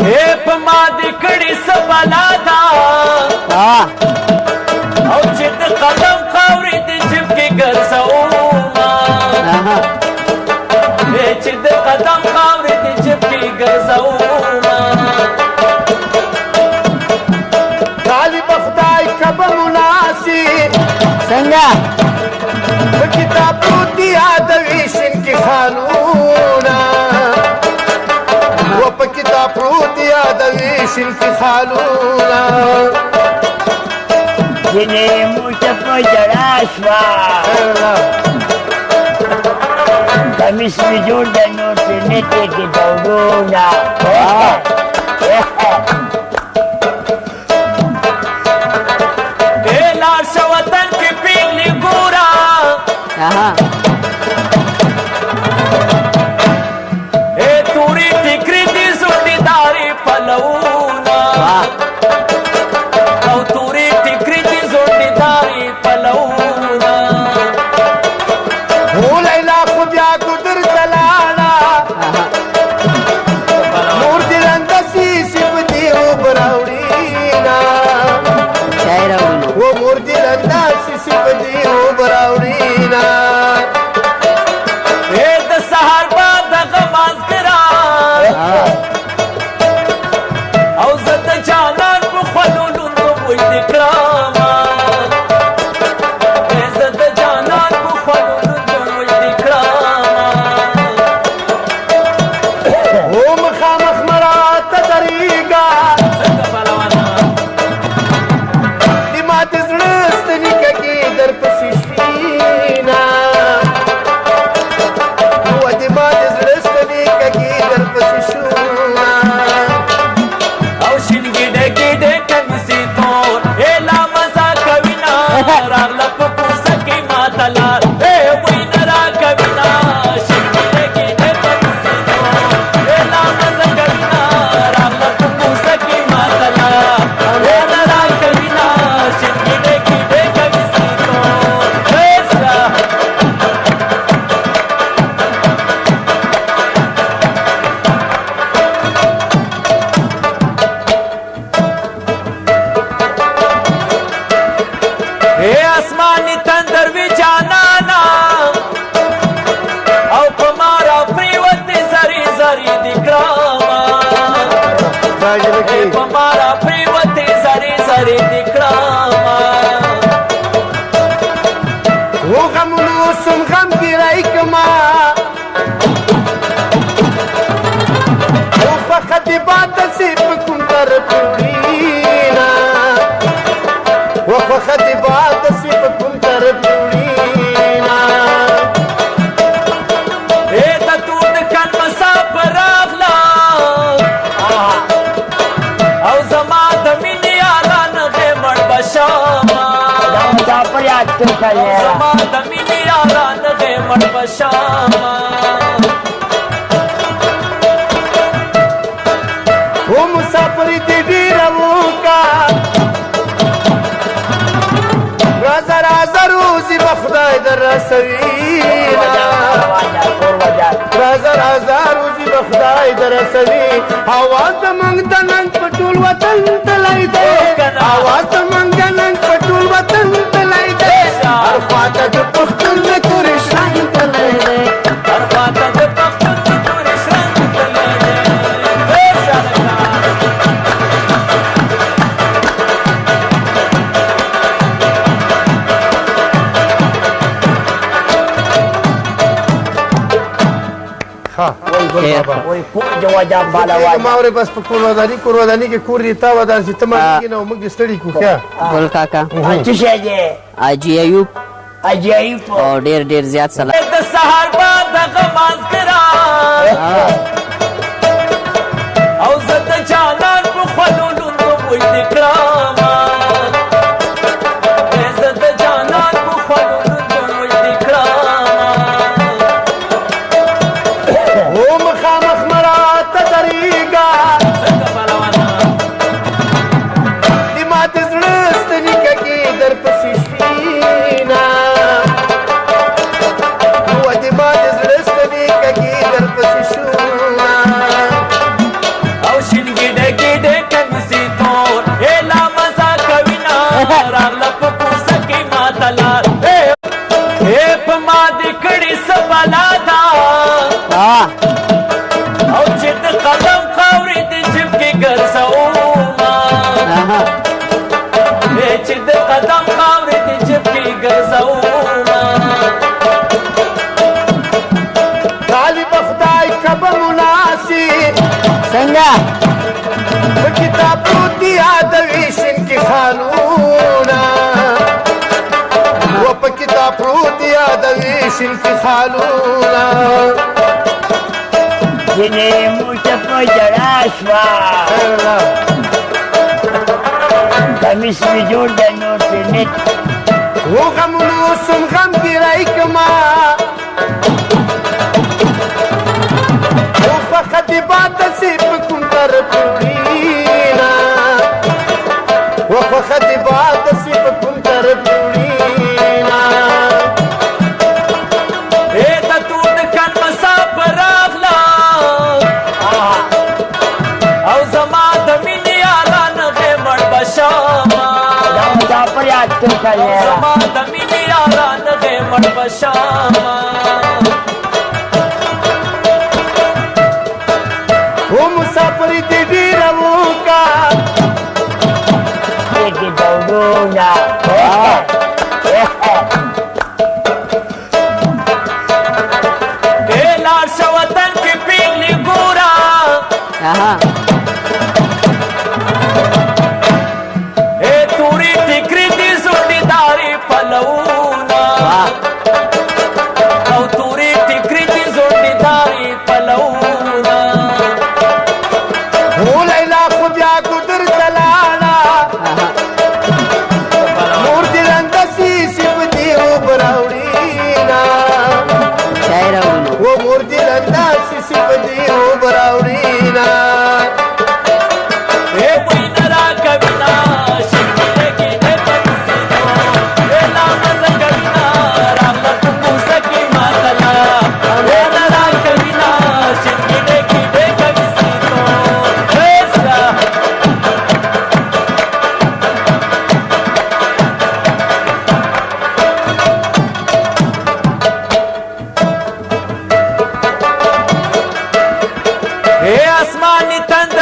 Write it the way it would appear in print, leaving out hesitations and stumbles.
हे पमा दिकड़ी सबला था او چې د قدم خاورې د چپکې ګرځوما چې د قدم خاورې د چپکې ګرځوما طالب خدای کبه مناسب څنګه په کتاب پروت یادوي شین کې خالونه و په کتاب پروت یادوي شین کې خالونه جنې موټه په جړا شوه کمیس مې جوړ دی نو سینټې کې دوړونه لاړ شه وطن کې پیغلې ګوره تورې ټیکرې دي زوړې دارې پلونه او تورې ټیکرې دي زوړې دارې پلونه هو لیلا خو بیا ګودر ته لاړه نور دې رندسي سپ دې اوبه راوړينا چای راوړو و مور دې رندسي سپ دې اوبه راوړينا د سهار بعد دغه مازګرا او زه د جانان په خولو لوندو وای د کراما زه د جانان په خولو لوندو وای د کراما و مخامخ مراته درېږه څنګه پهلوانا د ماتې زړه ستنیکه کې درپسې شوینا و د ماتې زړه ستنیکه کې درپسې شونا او شین ګډه ګډه کمیسې تور لا مزه کوي نه راغله په کوڅه کې ماته لار وای نه را کوي نه شین ګډه ګډه کمیسې تور لا مزه کوي نه راغله په کوڅه کې ماته لار نه را کوي نه شین ګډه ګډه کمیسې تور आसमानी तंदर भी जाना और पमारा प्रीवती सरी सरी दिखरामा पमारा प्रीवती सरी सरी दिखरामा و غمونو سم غم ګیرای کما و فقط باد سی په کوم تر پورینا و فقط باد سی په کوم تر پورینا ته تو د کن مسافر راغلا او زما د مینې یاران غمړ بشاما مسافر یاد کړی زما د مینې یاران غمړ بشاما و مسافر دې ډیر وکا راز راز روزي بخدای در رسوینا راز راز روزي بخدای در رسوي اواز منګ د نن پټول وطن تلای دې اواز منګ د نن پټول وطن تلای دې هر خواته د پختون د تورې شان تلای دې هر خواته د پختون د تورې شان تلای دې ها وای په جواب بالا وای ما اورې بس په کوروداني کې کور دي تا ودان چې تمه کې نو موږ ستړي کو کیا ګل کاکا څه شي دی اجي ایوب عجایب او ډیر زیات سلام د سهار بعد دغه مازګرا او زه د جانان په خولو لوندو وای د کراما زه د جانان په خولو لوندو وای د کراما و مخامخ مراته درېږه څنګه پهلوانا د ماتې زړه ستنیکه کې درپسې شوینا و د ماتې زړه ستنیکه کې درپسې شونا او شین ګډه किताब प्रोती यादवी शिनकी खालूना वो किताब प्रोती यादवी शिनकी खालूना जिन्हें मुझप जड़ाशवा कमिस में जोड़ देनो से नेट वो गमनो सुन गम गिराई कमा वो फखत बात सिप कुंतर पुरीना वो फखत बात सिप कुंतर पुरीना ए तून कन मसाफर राखला औ जमा दमिनी आला नगे मड बशामा पर याद तो कर जमा दमिनी आला नगे मड बशामा वो मुसाफरी तेरी रवू का के दौड़ो ना ए लाश वतन की पीली गोरा ए तुरी टिकरी दी जोडीदारी पलवूना औ तुरी टिकरी दी जोडीदारी पलवूना वो लैला खुदा गुदर चलाना नूर दिलंदसी सिपदी उबराउरीना वो नूर दिलंदसी सिपदी उबराउरीना ए मुइनरा कविना शिकले की ने कविसिनो ए लामज कविना राम तुमु सकी मातला ए नरा कविना शिकले की ने कविसिनो ऐसा हे आसमानी तंद